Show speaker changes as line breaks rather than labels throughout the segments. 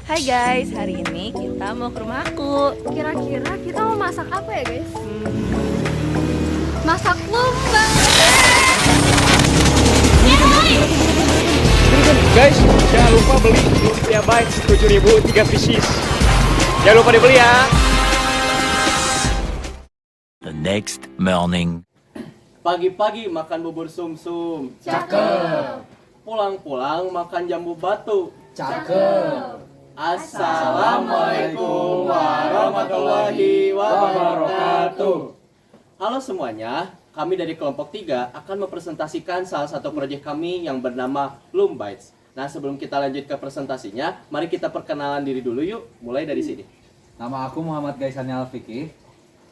Hai guys, hari ini kita mau ke rumahku.
Kira-kira kita mau masak apa ya guys? Masak lumba.
Guys, jangan lupa beli lumpia bites 7.000 3 pieces. Jangan lupa dibeli ya.
The next morning.
Pagi-pagi makan bubur sumsum.
Cakep.
Pulang-pulang makan jambu batu.
Cakep.
Assalamualaikum warahmatullahi wabarakatuh. Halo semuanya, kami dari kelompok 3 akan mempresentasikan salah satu proyek kami yang bernama Loom Bites. Nah, sebelum kita lanjut ke presentasinya, mari kita perkenalan diri dulu yuk. Mulai dari sini.
Nama aku Muhammad Gaisani Alfikih.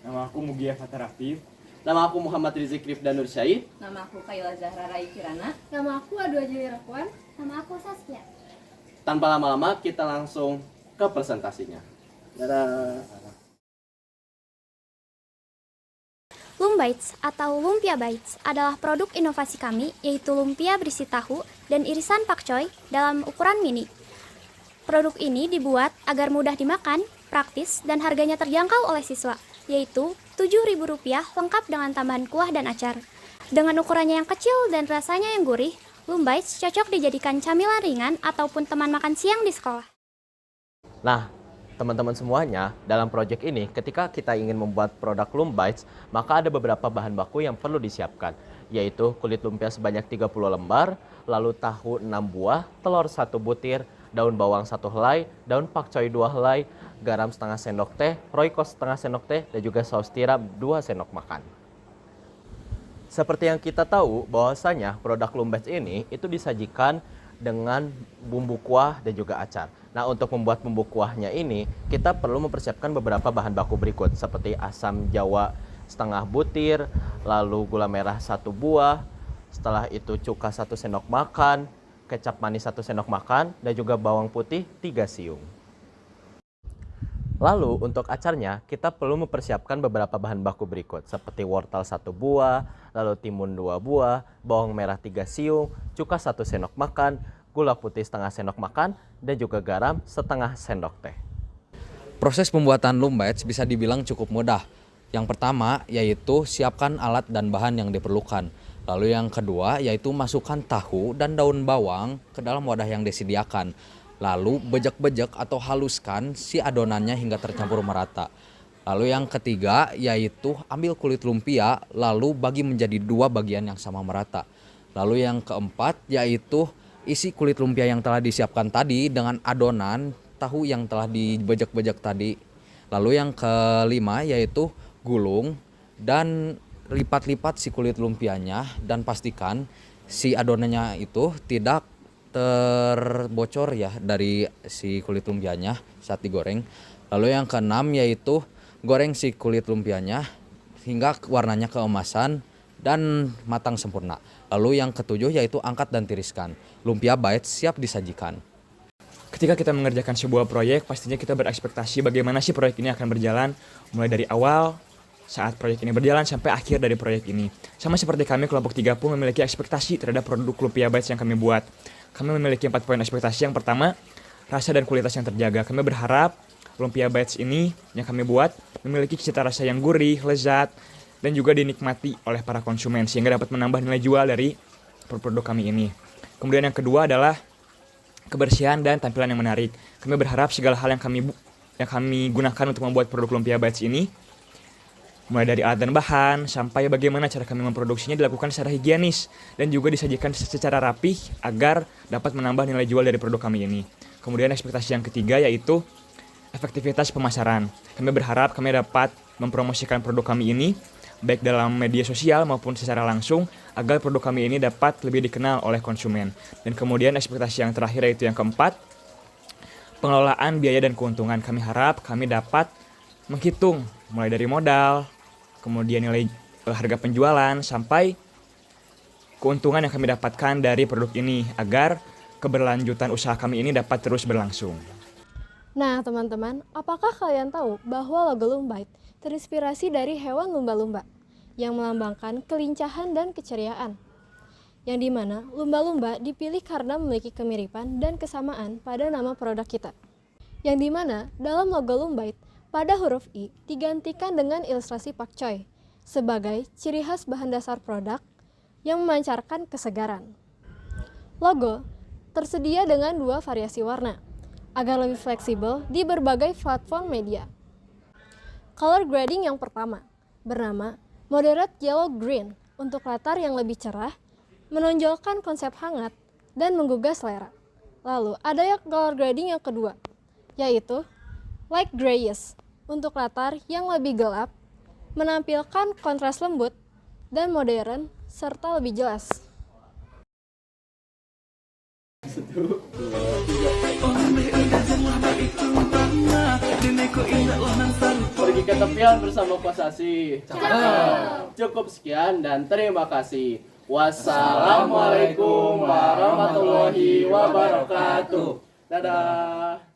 Nama aku Mugia Fathar Rafif.
Nama aku Muhammad Rizik Rifdan Nur Syahid.
Nama aku Kayla Zahra Rai Kirana.
Nama aku Adu Ajli Rakwan.
Nama aku Saskia.
Tanpa lama-lama, kita langsung ke presentasinya. Dadah.
Loom Bites atau Lumpia Bites adalah produk inovasi kami, yaitu lumpia berisi tahu dan irisan pakcoy dalam ukuran mini. Produk ini dibuat agar mudah dimakan, praktis, dan harganya terjangkau oleh siswa, yaitu Rp7.000 lengkap dengan tambahan kuah dan acar. Dengan ukurannya yang kecil dan rasanya yang gurih, Loom Bites cocok dijadikan camilan ringan ataupun teman makan siang di sekolah.
Nah, teman-teman semuanya, dalam proyek ini ketika kita ingin membuat produk Loom Bites, maka ada beberapa bahan baku yang perlu disiapkan, yaitu kulit lumpia sebanyak 30 lembar, lalu tahu 6 buah, telur 1 butir, daun bawang 1 helai, daun pakcoy 2 helai, garam setengah sendok teh, royco setengah sendok teh, dan juga saus tiram 2 sendok makan. Seperti yang kita tahu bahwasanya produk Loom Bites ini itu disajikan dengan bumbu kuah dan juga acar. Nah, untuk membuat bumbu kuahnya ini, kita perlu mempersiapkan beberapa bahan baku berikut, seperti asam jawa setengah butir, lalu gula merah 1 buah, setelah itu cuka 1 sendok makan, kecap manis 1 sendok makan, dan juga bawang putih 3 siung. Lalu untuk acarnya, kita perlu mempersiapkan beberapa bahan baku berikut, seperti wortel 1 buah, lalu timun 2 buah, bawang merah 3 siung, cuka 1 sendok makan, gula putih setengah sendok makan, dan juga garam setengah sendok teh.
Proses pembuatan Loom Bites bisa dibilang cukup mudah. Yang pertama yaitu siapkan alat dan bahan yang diperlukan. Lalu yang kedua yaitu masukkan tahu dan daun bawang ke dalam wadah yang disediakan. Lalu bejek-bejek atau haluskan si adonannya hingga tercampur merata. Lalu yang ketiga yaitu ambil kulit lumpia lalu bagi menjadi 2 bagian yang sama merata. Lalu yang keempat yaitu isi kulit lumpia yang telah disiapkan tadi dengan adonan tahu yang telah dibejek-bejek tadi. Lalu yang kelima yaitu gulung dan lipat-lipat si kulit lumpianya dan pastikan si adonannya itu tidak terbocor ya dari si kulit lumpianya saat digoreng. Lalu yang keenam yaitu goreng si kulit lumpianya hingga warnanya keemasan dan matang sempurna. Lalu yang ketujuh yaitu angkat dan tiriskan. Lumpia bites siap disajikan.
Ketika kita mengerjakan sebuah proyek, pastinya kita berekspektasi bagaimana sih proyek ini akan berjalan mulai dari awal saat proyek ini berjalan sampai akhir dari proyek ini. Sama seperti kami, kelompok 3 pun memiliki ekspektasi terhadap produk Lumpia Bites yang kami buat. Kami memiliki 4 poin ekspektasi. Yang pertama, rasa dan kualitas yang terjaga. Kami berharap Lumpia Bites ini yang kami buat memiliki cita rasa yang gurih, lezat, dan juga dinikmati oleh para konsumen sehingga dapat menambah nilai jual dari produk kami ini. Kemudian yang kedua adalah kebersihan dan tampilan yang menarik. Kami berharap segala hal yang kami gunakan untuk membuat produk Lumpia Bites ini, mulai dari alat dan bahan sampai bagaimana cara kami memproduksinya dilakukan secara higienis dan juga disajikan secara rapih agar dapat menambah nilai jual dari produk kami ini. Kemudian ekspektasi yang ketiga yaitu efektivitas pemasaran. Kami berharap kami dapat mempromosikan produk kami ini baik dalam media sosial maupun secara langsung agar produk kami ini dapat lebih dikenal oleh konsumen. Dan kemudian ekspektasi yang terakhir yaitu yang keempat, pengelolaan biaya dan keuntungan. Kami harap kami dapat menghitung mulai dari modal, kemudian nilai harga penjualan, sampai keuntungan yang kami dapatkan dari produk ini agar keberlanjutan usaha kami ini dapat terus berlangsung.
Nah teman-teman, apakah kalian tahu bahwa logo Loom Bites terinspirasi dari hewan lumba-lumba yang melambangkan kelincahan dan keceriaan? Yang dimana lumba-lumba dipilih karena memiliki kemiripan dan kesamaan pada nama produk kita. yang dimana dalam logo Lumbite, pada huruf I digantikan dengan ilustrasi pakcoy sebagai ciri khas bahan dasar produk yang memancarkan kesegaran. Logo tersedia dengan 2 variasi warna, agar lebih fleksibel di berbagai platform media. Color grading yang pertama, bernama Moderate Yellow Green untuk latar yang lebih cerah, menonjolkan konsep hangat, dan menggugah selera. Lalu ada yang color grading yang kedua, yaitu Light Grayish untuk latar yang lebih gelap, menampilkan kontras lembut dan modern serta lebih jelas.
Pergi ke tepian bersama Kosasi. Cukup sekian dan terima kasih. Wassalamualaikum warahmatullahi wabarakatuh. Dadah.